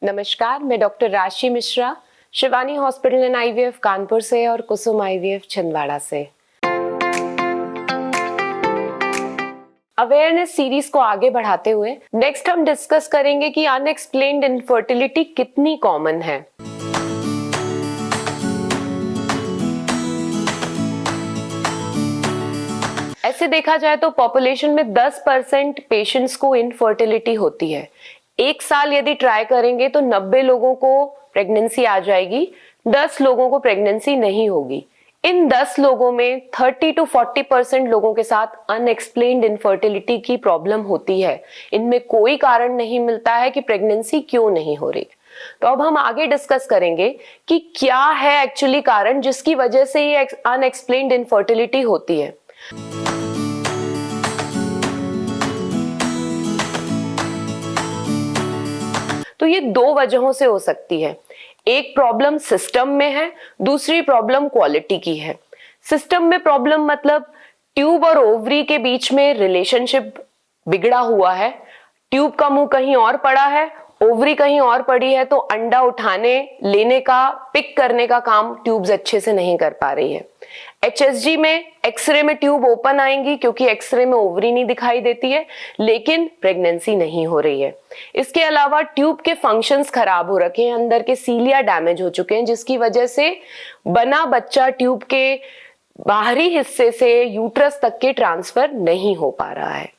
नमस्कार, मैं डॉक्टर राशि Mishra Shivani hospital and IVF Kanpur से और कुसुम आईवीएफ छिंदवाड़ा से। अवेयरनेस सीरीज को आगे बढ़ाते हुए नेक्स्ट हम डिस्कस करेंगे कि अनएक्सप्लेन्ड इनफर्टिलिटी कितनी कॉमन है। ऐसे देखा जाए तो पॉपुलेशन में 10% पेशेंट्स को इनफर्टिलिटी होती है। एक साल यदि ट्राई करेंगे तो 90 लोगों को प्रेगनेंसी आ जाएगी, 10 लोगों को प्रेगनेंसी नहीं होगी। इन 10 लोगों में 30 to 40% लोगों के साथ अनएक्सप्लेन्ड इनफर्टिलिटी की प्रॉब्लम होती है। इनमें कोई कारण नहीं मिलता है कि प्रेगनेंसी क्यों नहीं हो रही। तो अब हम आगे डिस्कस करेंगे कि क्या है एक्चुअली कारण जिसकी वजह से ये अनएक्सप्लेन्ड इनफर्टिलिटी होती है। तो ये दो वजहों से हो सकती है। एक प्रॉब्लम सिस्टम में है, दूसरी प्रॉब्लम क्वालिटी की है। सिस्टम में प्रॉब्लम मतलब ट्यूब और ओवरी के बीच में रिलेशनशिप बिगड़ा हुआ है। ट्यूब का मुंह कहीं और पड़ा है, ओवरी कहीं और पड़ी है, तो अंडा उठाने लेने का पिक करने का काम ट्यूब्स अच्छे से नहीं कर पा रही है। HSG में एक्सरे में ट्यूब ओपन आएंगी क्योंकि एक्सरे में ओवरी नहीं दिखाई देती है, लेकिन प्रेगनेंसी नहीं हो रही है। इसके अलावा ट्यूब के फंक्शंस खराब हो रखे हैं, अंदर के सीलिया डैमेज हो चुके हैं, जिसकी वजह से बना बच्चा ट्यूब के बाहरी हिस्से से यूट्रस तक के ट्रांसफर नहीं हो पा रहा है।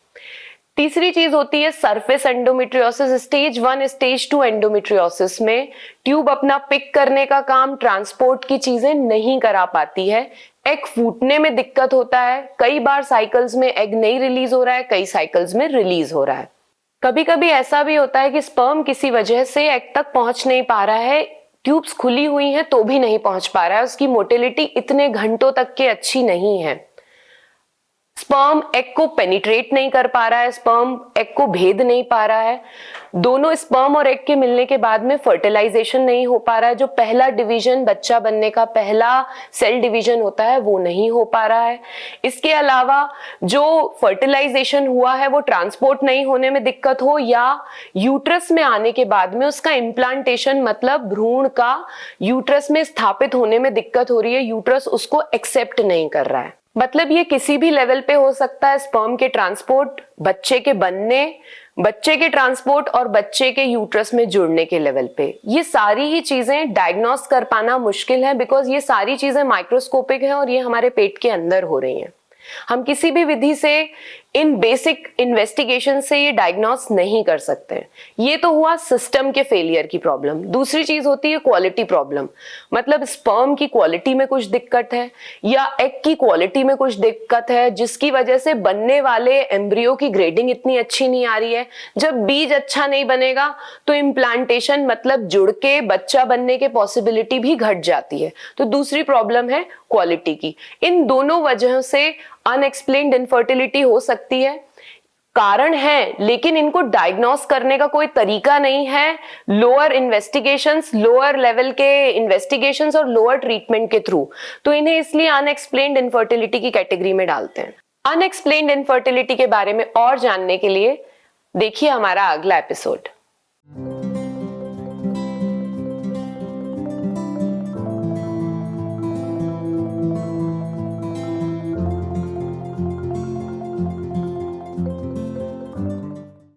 तीसरी चीज होती है surface endometriosis. Stage 1 stage 2 endometriosis में ट्यूब अपना पिक करने का काम, ट्रांसपोर्ट की चीजें नहीं करा पाती है। एग फूटने में दिक्कत होता है। कई बार साइकिल्स में एग नहीं रिलीज हो रहा है, कई साइकिल्स में रिलीज हो रहा है। कभी कभी ऐसा भी होता है कि स्पर्म किसी वजह से एग तक पहुंच नहीं पा रहा है, ट्यूब्स खुली हुई हैं तो भी नहीं पहुंच पा रहा है, उसकी मोटिलिटी इतने घंटों तक के अच्छी नहीं है। स्पर्म एग को पेनिट्रेट नहीं कर पा रहा है, स्पर्म एग को भेद नहीं पा रहा है। दोनों स्पर्म और एग के मिलने के बाद में फर्टिलाइजेशन नहीं हो पा रहा है। जो पहला डिवीजन, बच्चा बनने का पहला सेल डिवीजन होता है, वो नहीं हो पा रहा है। इसके अलावा जो फर्टिलाइजेशन हुआ है वो ट्रांसपोर्ट नहीं होने में दिक्कत हो, या यूट्रस में आने के बाद में उसका इम्प्लांटेशन मतलब भ्रूण का यूट्रस में स्थापित होने में दिक्कत हो रही है, यूट्रस उसको एक्सेप्ट नहीं कर रहा है। मतलब ये किसी भी लेवल पे हो सकता है। स्पर्म के ट्रांसपोर्ट, बच्चे के बनने, बच्चे के ट्रांसपोर्ट और बच्चे के यूट्रस में जुड़ने के लेवल पे, ये सारी ही चीजें डायग्नोस कर पाना मुश्किल है, बिकॉज ये सारी चीजें माइक्रोस्कोपिक हैं और ये हमारे पेट के अंदर हो रही हैं। हम किसी भी विधि से, इन बेसिक इन्वेस्टिगेशन से ये डायग्नोस नहीं कर सकते। ये तो हुआ सिस्टम के फेलियर की प्रॉब्लम। दूसरी चीज होती है क्वालिटी प्रॉब्लम, मतलब स्पर्म की क्वालिटी में कुछ दिक्कत है या एग की क्वालिटी में कुछ दिक्कत है, जिसकी वजह से बनने वाले एम्ब्रियो की ग्रेडिंग इतनी अच्छी नहीं आ रही है। जब बीज अच्छा नहीं बनेगा तो इम्प्लांटेशन मतलब जुड़ के बच्चा बनने के पॉसिबिलिटी भी घट जाती है। तो दूसरी प्रॉब्लम है क्वालिटी की। इन दोनों वजहों से अनएक्सप्लेन्ड इनफर्टिलिटी हो सकती है। कारण है, लेकिन इनको डायग्नोस करने का कोई तरीका नहीं है। लोअर इन्वेस्टिगेशंस, लोअर लेवल के इन्वेस्टिगेशंस और लोअर ट्रीटमेंट के थ्रू, तो इन्हें इसलिए अनएक्सप्लेन्ड इनफर्टिलिटी की कैटेगरी में डालते हैं। अनएक्सप्लेन्ड इनफर्टिलिटी के बारे में और जानने के लिए देखिए हमारा अगला एपिसोड।